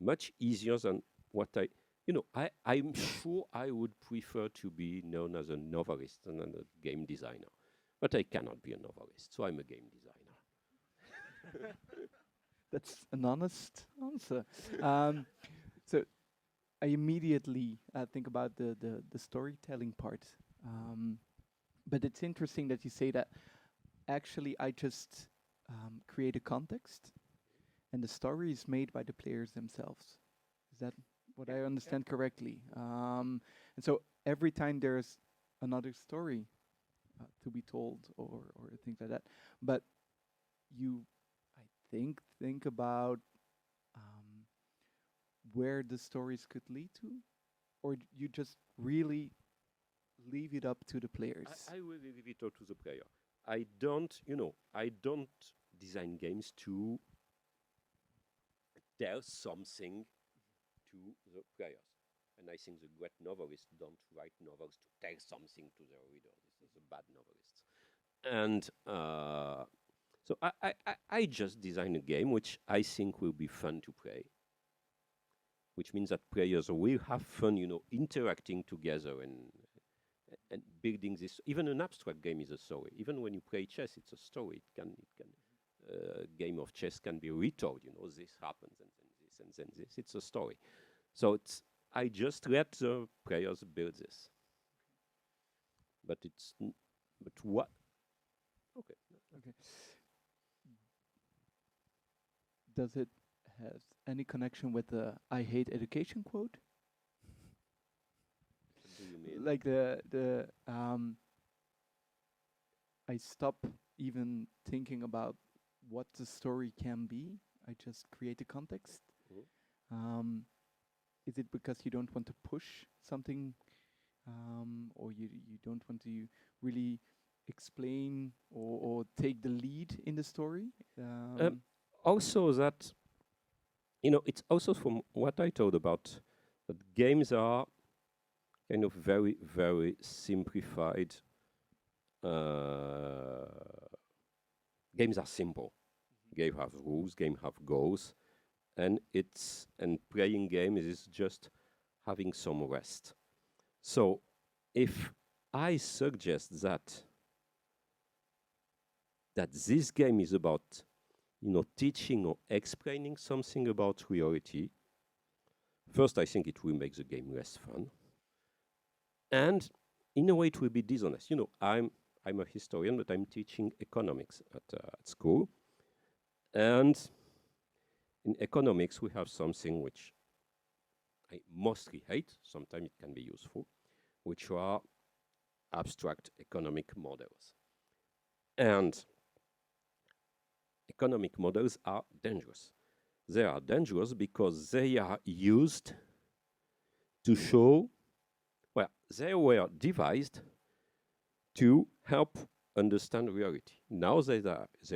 Much easier than what I'm sure I would prefer to be known as a novelist than a game designer. But I cannot be a novelist, so I'm a game designer. That's an honest answer. So I immediately think about the storytelling part. But it's interesting that you say that actually I just create a context and the story is made by the players themselves. Is that what I understand correctly? And so every time there's another story to be told or things like that, but you, I think about um, where the stories could lead to, or you just really leave it up to the players. I really leave it all to the player. I don't design games to tell something to the players. And I think the great novelists don't write novels to tell something to their reader. This is the bad novelists. And so I just design a game which I think will be fun to play, which means that players will have fun, interacting together and building this. Even an abstract game is a story. Even when you play chess, it's a story. A game of chess can be retold. This happens and then this and then this. It's a story. So I just let the players build this. But but what? Okay. Okay. Does it have any connection with the "I hate education" quote? What do you mean? Like I stop even thinking about what the story can be. I just create a context. Mhm. Is it because you don't want to push something, or you don't want to really explain or take the lead in the story? Also, it's also from what I told about that games are kind of very, very simplified. Uh, Games are simple. Game have rules, game have goals, and playing games is just having some rest. So if I suggest that this game is about teaching or explaining something about reality, first I think it will make the game less fun, and in a way it will be dishonest. I'm a historian, but I'm teaching economics at school, and in economics we have something which I mostly hate. Sometimes it can be useful, which are abstract economic models. And economic models are dangerous. They are dangerous because they are used to show, well, they were devised to help understand reality. Now they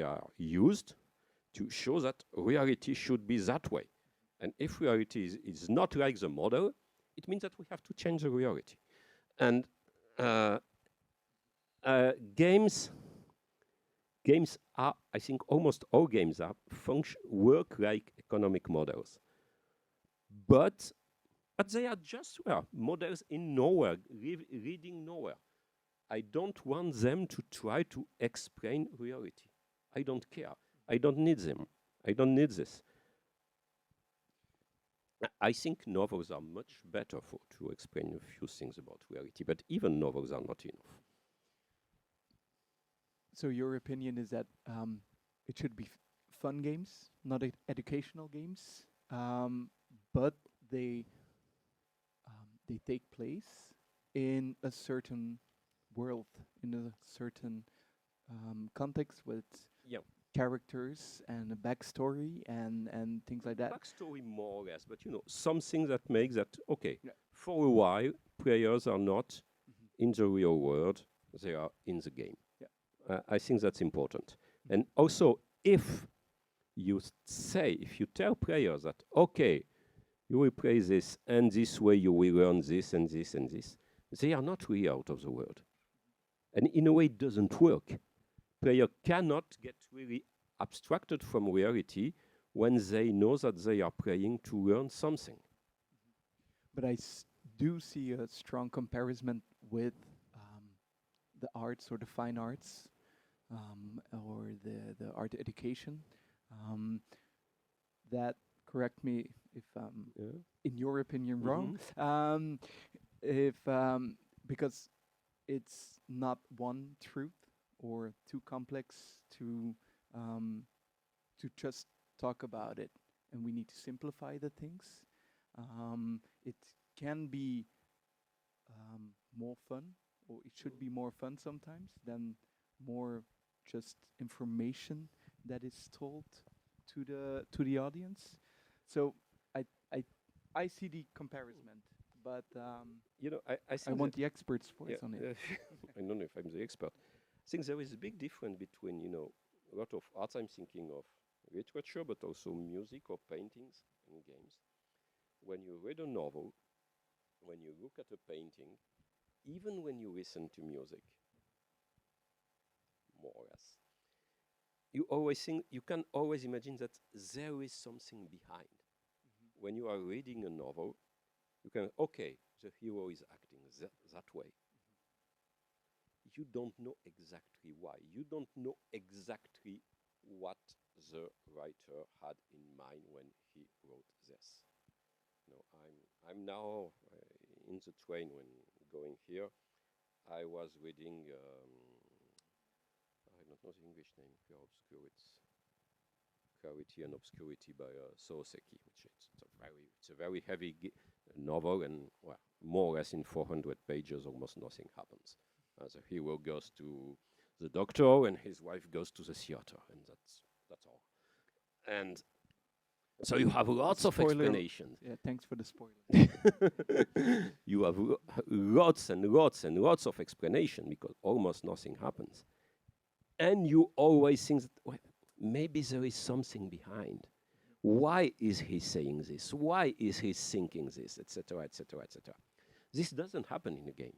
are used to show that reality should be that way. And if reality is not like the model, it means that we have to change the reality. And uh, games are, I think almost all games work like economic models. But they are just models in nowhere, reading nowhere. I don't want them to try to explain reality. I don't care. I don't need them. I don't need this. I think novels are much better to explain a few things about reality, but even novels are not enough. So your opinion is that it should be fun games, not educational games, but they take place in a certain world, in a certain context with Yeah, characters and a backstory and things like that. backstory more or less, but something that makes that okay. Yeah. For a while, players are not Mhm. in the real world; they are in the game. Yeah. I think that's important. And also, if if you tell players that okay, you will play this, and this way you will learn this and this and this, they are not really out of the world, and in a way, it doesn't work. Player cannot get really abstracted from reality when they know that they are playing to learn something. But I do see a strong comparison with um, the arts or the fine arts, or the art education. Um, that, correct me if Yeah. in your opinion wrong. Mhm. If because it's not one truth or too complex um, to just talk about it, and we need to simplify the things. It can be more fun, or it should be more fun sometimes than more just information that is told to the audience. So I I I see the comparison, but You know, I I think want that, the expert's yeah, voice on it. I don't know if I'm the expert. I think there is a big difference between, a lot of arts I'm thinking of literature, but also music or paintings and games. When you read a novel, when you look at a painting, even when you listen to music, more or less, you can always imagine that there is something behind. When you are reading a novel, you can, okay, the hero is acting that way. You don't know exactly why. You don't know exactly what the writer had in mind when he wrote this. I'm now in the train when going here. I was reading, I don't know the English name, Pure Obscure. It's Clarity and Obscurity by Soseki, which it's a very heavy novel, and well, more or less in 400 pages, almost nothing happens. The hero goes to the doctor, and his wife goes to the theater, and that's all. And so you have lots of Spoiler. explanations. Yeah, thanks for the spoiler. You have lots and lots and lots of explanation because almost nothing happens. And you always think that, well, maybe there is something behind. Why is he saying this? Why is he thinking this? Etc. Etc. Etc. This doesn't happen in a game.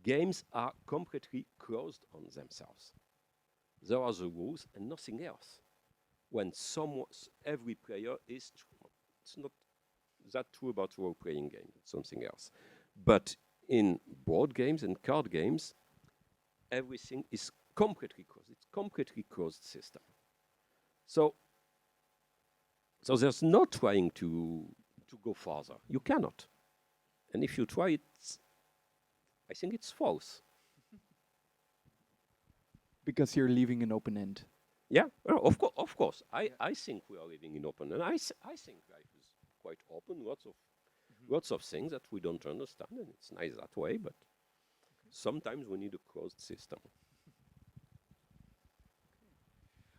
Games are completely closed on themselves. There are the rules and nothing else. When every player is, it's not that true about role-playing games. It's something else. But in board games and card games, everything is completely closed. It's completely closed system. So there's no trying to go further. You cannot. And if you try it, I think it's false. Because you're leaving an open end. Yeah, well, of course. I think we are living in open, and I think life is quite open. Lots of things that we don't understand, and it's nice that way. But sometimes we need a closed system.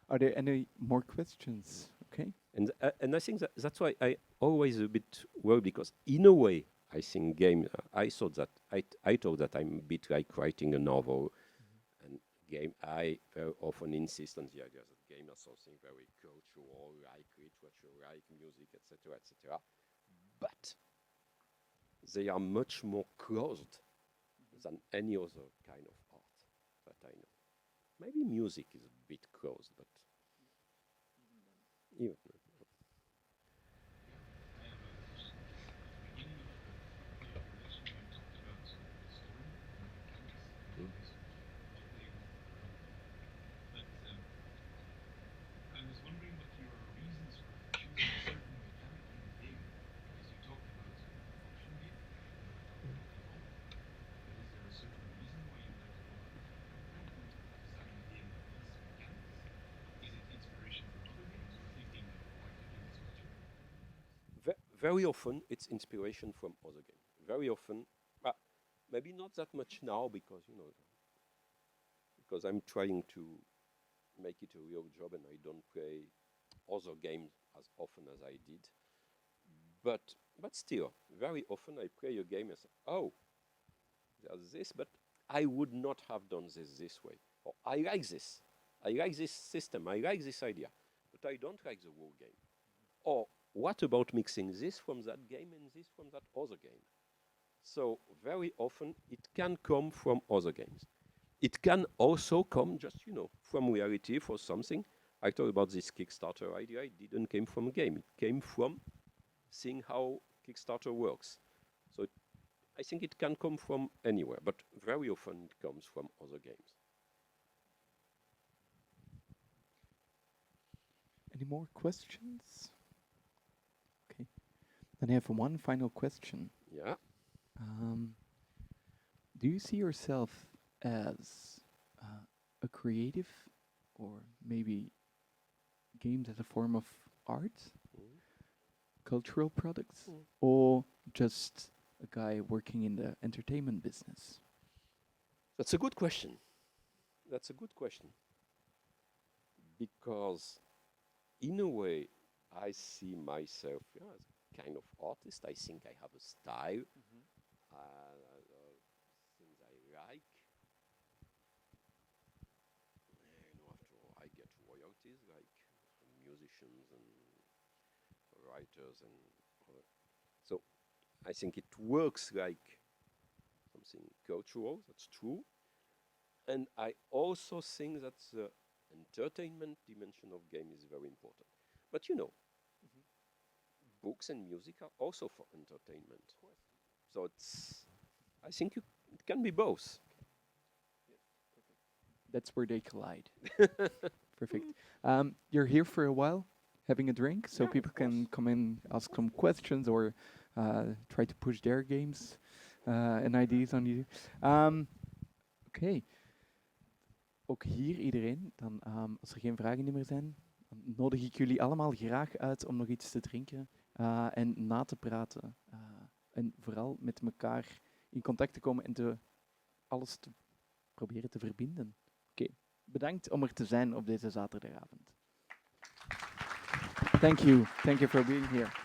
Are there any more questions? Okay. And I think that's why I always a bit worried, because in a way I think game. I thought that I'm a bit like writing a novel, and game. I very often insist on the idea that game is something very cultural, like literature, like music, etc., etc. But they are much more closed than any other kind of art that I know. Maybe music is a bit closed, but even. I was wondering what your reasons were for choosing a certain mechanic in the game, because you talked about a function game, and you talked about default, but is there a certain reason why you like to go about designing a game with these mechanics? Is it inspiration from other games, or thinking, why not do this feature? Very often it's inspiration from other games. Very often, maybe not that much now, because I'm trying to make it a real job and I don't play other games as often as I did. But still, very often I play a game and say, oh, there's this, but I would not have done this way. Or I like this. I like this system. I like this idea, but I don't like the whole game. Or what about mixing this from that game and this from that other game? So very often it can come from other games. It can also come just, from reality for something. I talked about this Kickstarter idea. It didn't come from a game. It came from seeing how Kickstarter works. So I think it can come from anywhere, but very often it comes from other games. Any more questions? Okay. And I have one final question. Yeah. Do you see yourself as a creative, or maybe games as a form of art, cultural products, or just a guy working in the entertainment business? That's a good question. That's a good question. Because in a way, I see myself as a kind of artist. I think I have a style, things I like. After all, I get royalties like from musicians and writers and other. So I think it works like something cultural. That's true. And I also think that the entertainment dimension of game is very important. But books and music are also for entertainment. So I think it can be both. That's where they collide. Perfect. You're here for a while, having a drink, so Yeah, people of course. can come in, ask some questions, or try to push their games and ideas on you. Oké. Ook hier iedereen. Dan, als er geen vragen meer zijn, dan nodig ik jullie allemaal graag uit om nog iets te drinken en na te praten. En vooral met elkaar in contact te komen en alles te proberen te verbinden. Oké. Bedankt om er te zijn op deze zaterdagavond. Thank you for being here.